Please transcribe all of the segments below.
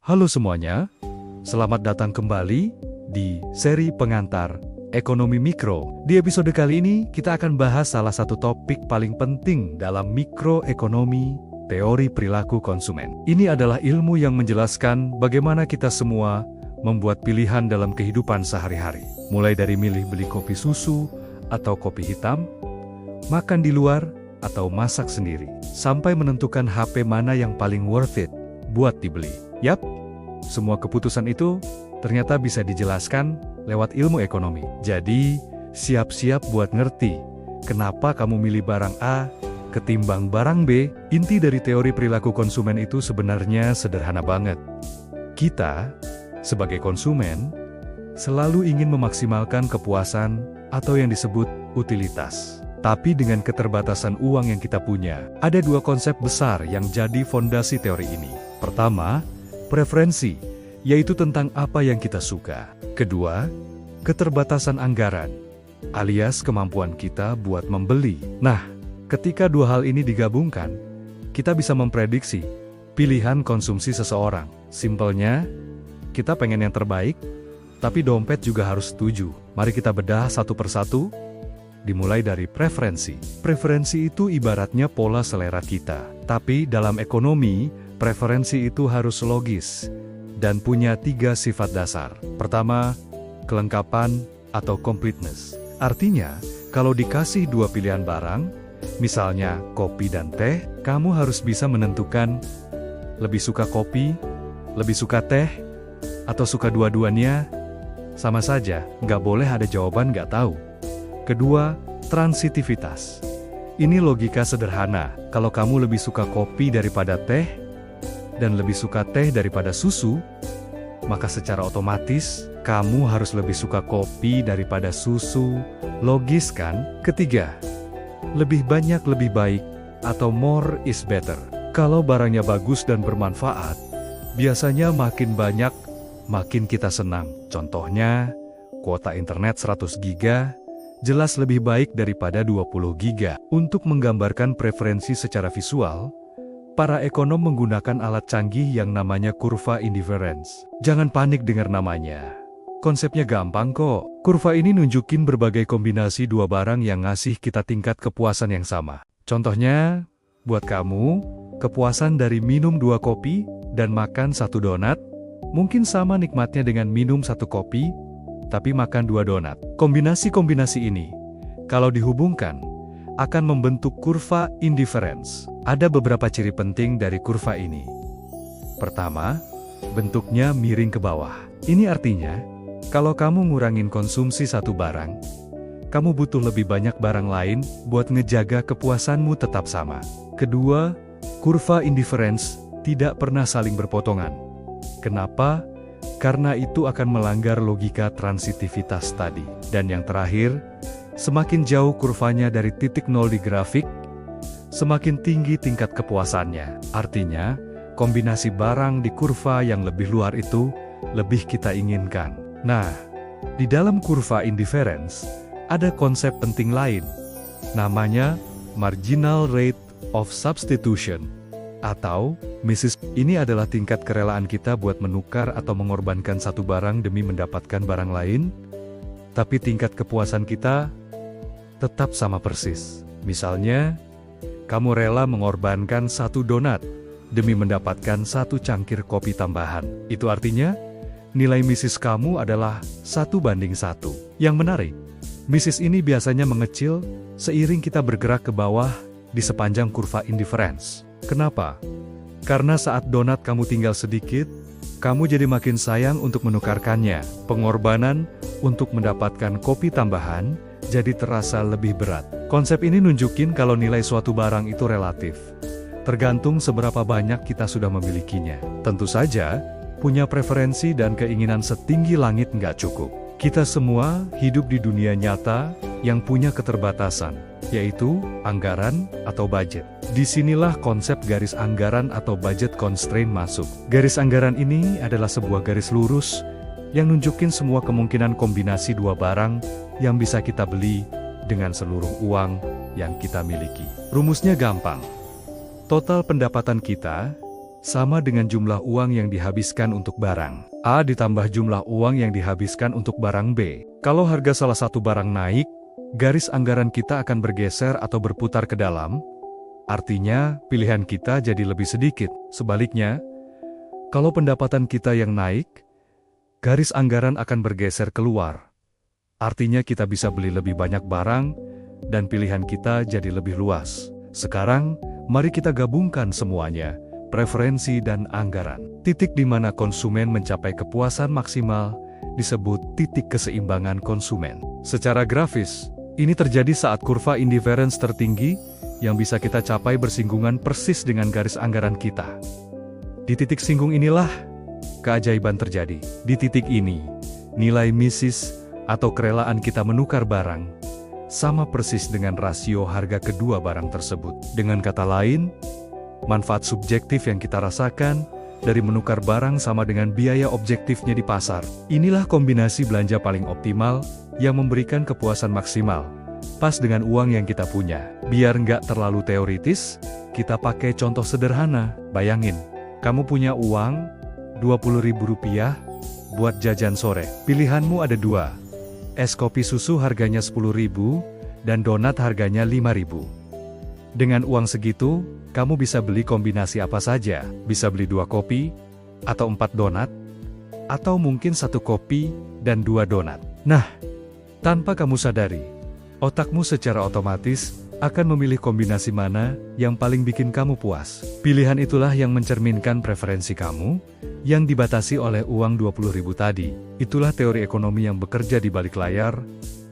Halo semuanya, selamat datang kembali di seri pengantar Ekonomi Mikro. Di episode kali ini, kita akan bahas salah satu topik paling penting dalam mikroekonomi, teori perilaku konsumen. Ini adalah ilmu yang menjelaskan bagaimana kita semua membuat pilihan dalam kehidupan sehari-hari. Mulai dari milih beli kopi susu atau kopi hitam, makan di luar, atau masak sendiri, sampai menentukan HP mana yang paling worth it buat dibeli. Yap, semua keputusan itu ternyata bisa dijelaskan lewat ilmu ekonomi. Jadi, siap-siap buat ngerti kenapa kamu milih barang A ketimbang barang B. Inti dari teori perilaku konsumen itu sebenarnya sederhana banget. Kita, sebagai konsumen, selalu ingin memaksimalkan kepuasan atau yang disebut utilitas. Tapi dengan keterbatasan uang yang kita punya, ada dua konsep besar yang jadi fondasi teori ini. Pertama, preferensi, yaitu tentang apa yang kita suka. Kedua, keterbatasan anggaran, alias kemampuan kita buat membeli. Nah, ketika dua hal ini digabungkan, kita bisa memprediksi pilihan konsumsi seseorang. Simpelnya, kita pengen yang terbaik, tapi dompet juga harus setuju. Mari kita bedah satu persatu. Dimulai dari preferensi. Preferensi itu ibaratnya pola selera kita. Tapi dalam ekonomi, preferensi itu harus logis dan punya 3 sifat dasar. Pertama, kelengkapan atau completeness. Artinya, kalau dikasih 2 pilihan barang, misalnya kopi dan teh, kamu harus bisa menentukan lebih suka kopi, lebih suka teh, atau suka dua-duanya. Sama saja, nggak boleh ada jawaban nggak tahu. Kedua, transitivitas. Ini logika sederhana. Kalau kamu lebih suka kopi daripada teh, dan lebih suka teh daripada susu, maka secara otomatis, kamu harus lebih suka kopi daripada susu. Logis kan? Ketiga, lebih banyak lebih baik, atau more is better. Kalau barangnya bagus dan bermanfaat, biasanya makin banyak, makin kita senang. Contohnya, kuota internet 100 GB, jelas lebih baik daripada 20 GB. Untuk menggambarkan preferensi secara visual, para ekonom menggunakan alat canggih yang namanya kurva indifference. Jangan panik dengar namanya. Konsepnya gampang kok. Kurva ini nunjukin berbagai kombinasi dua barang yang ngasih kita tingkat kepuasan yang sama. Contohnya, buat kamu, kepuasan dari minum 2 kopi dan makan 1 donat, mungkin sama nikmatnya dengan minum 1 kopi, tapi makan 2 donat. Kombinasi-kombinasi ini, kalau dihubungkan, akan membentuk kurva indifference. Ada beberapa ciri penting dari kurva ini. Pertama, bentuknya miring ke bawah. Ini artinya, kalau kamu ngurangin konsumsi satu barang, kamu butuh lebih banyak barang lain buat ngejaga kepuasanmu tetap sama. Kedua, kurva indifference tidak pernah saling berpotongan. Kenapa? Karena itu akan melanggar logika transitivitas tadi. Dan yang terakhir, semakin jauh kurvanya dari titik nol di grafik, semakin tinggi tingkat kepuasannya. Artinya, kombinasi barang di kurva yang lebih luar itu lebih kita inginkan. Nah, di dalam kurva indifference, ada konsep penting lain. Namanya marginal rate of substitution, atau MISIS. Ini adalah tingkat kerelaan kita buat menukar atau mengorbankan satu barang demi mendapatkan barang lain, tapi tingkat kepuasan kita tetap sama persis. Misalnya, kamu rela mengorbankan 1 donat demi mendapatkan 1 cangkir kopi tambahan. Itu artinya, nilai MISIS kamu adalah 1:1. Yang menarik, MISIS ini biasanya mengecil seiring kita bergerak ke bawah di sepanjang kurva indifference. Kenapa? Karena saat donat kamu tinggal sedikit, kamu jadi makin sayang untuk menukarkannya. Pengorbanan untuk mendapatkan kopi tambahan jadi terasa lebih berat. Konsep ini nunjukin kalau nilai suatu barang itu relatif. Tergantung seberapa banyak kita sudah memilikinya. Tentu saja, punya preferensi dan keinginan setinggi langit nggak cukup. Kita semua hidup di dunia nyata yang punya keterbatasan, yaitu anggaran atau budget. Disinilah konsep garis anggaran atau budget constraint masuk. Garis anggaran ini adalah sebuah garis lurus yang nunjukin semua kemungkinan kombinasi 2 barang yang bisa kita beli dengan seluruh uang yang kita miliki. Rumusnya gampang. Total pendapatan kita sama dengan jumlah uang yang dihabiskan untuk barang A ditambah jumlah uang yang dihabiskan untuk barang B. Kalau harga salah satu barang naik, garis anggaran kita akan bergeser atau berputar ke dalam, artinya pilihan kita jadi lebih sedikit. Sebaliknya, kalau pendapatan kita yang naik, garis anggaran akan bergeser keluar. Artinya kita bisa beli lebih banyak barang, dan pilihan kita jadi lebih luas. Sekarang, mari kita gabungkan semuanya, preferensi dan anggaran. Titik di mana konsumen mencapai kepuasan maksimal disebut titik keseimbangan konsumen. Secara grafis, ini terjadi saat kurva indifference tertinggi yang bisa kita capai bersinggungan persis dengan garis anggaran kita. Di titik singgung inilah keajaiban terjadi. Di titik ini, nilai misis atau kerelaan kita menukar barang sama persis dengan rasio harga kedua barang tersebut. Dengan kata lain, manfaat subjektif yang kita rasakan dari menukar barang sama dengan biaya objektifnya di pasar. Inilah kombinasi belanja paling optimal yang memberikan kepuasan maksimal, pas dengan uang yang kita punya. Biar nggak terlalu teoritis, kita pakai contoh sederhana. Bayangin, kamu punya uang Rp20.000 buat jajan sore. Pilihanmu ada dua. Es kopi susu harganya Rp10.000 dan donat harganya Rp5.000. Dengan uang segitu, kamu bisa beli kombinasi apa saja. Bisa beli 2 kopi, atau 4 donat, atau mungkin 1 kopi dan 2 donat. Nah, tanpa kamu sadari, otakmu secara otomatis akan memilih kombinasi mana yang paling bikin kamu puas. Pilihan itulah yang mencerminkan preferensi kamu, yang dibatasi oleh uang Rp20.000 tadi. Itulah teori ekonomi yang bekerja di balik layar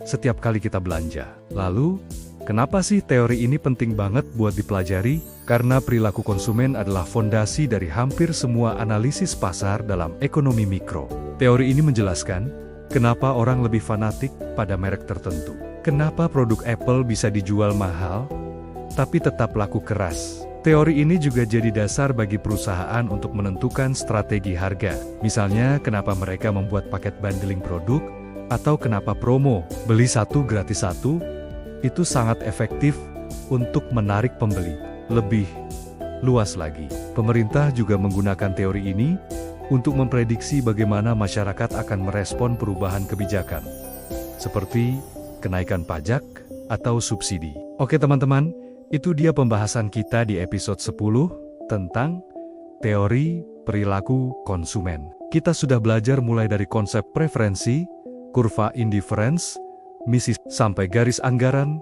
setiap kali kita belanja. Lalu, kenapa sih teori ini penting banget buat dipelajari? Karena perilaku konsumen adalah fondasi dari hampir semua analisis pasar dalam ekonomi mikro. Teori ini menjelaskan kenapa orang lebih fanatik pada merek tertentu. Kenapa produk Apple bisa dijual mahal, tapi tetap laku keras. Teori ini juga jadi dasar bagi perusahaan untuk menentukan strategi harga. Misalnya, kenapa mereka membuat paket bundling produk, atau kenapa promo, beli 1 gratis 1, itu sangat efektif untuk menarik pembeli. Lebih luas lagi, pemerintah juga menggunakan teori ini untuk memprediksi bagaimana masyarakat akan merespon perubahan kebijakan, seperti kenaikan pajak atau subsidi. Oke teman-teman, itu dia pembahasan kita di episode 10 tentang teori perilaku konsumen. Kita sudah belajar mulai dari konsep preferensi, kurva indifference, misis, sampai garis anggaran,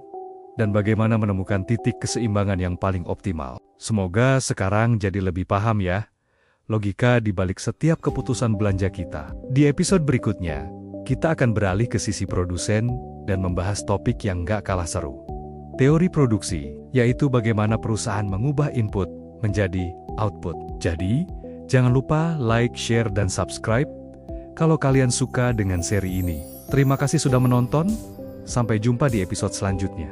dan bagaimana menemukan titik keseimbangan yang paling optimal. Semoga sekarang jadi lebih paham ya, logika di balik setiap keputusan belanja kita. Di episode berikutnya, kita akan beralih ke sisi produsen dan membahas topik yang gak kalah seru. Teori produksi, yaitu bagaimana perusahaan mengubah input menjadi output. Jadi, jangan lupa like, share, dan subscribe kalau kalian suka dengan seri ini. Terima kasih sudah menonton, sampai jumpa di episode selanjutnya.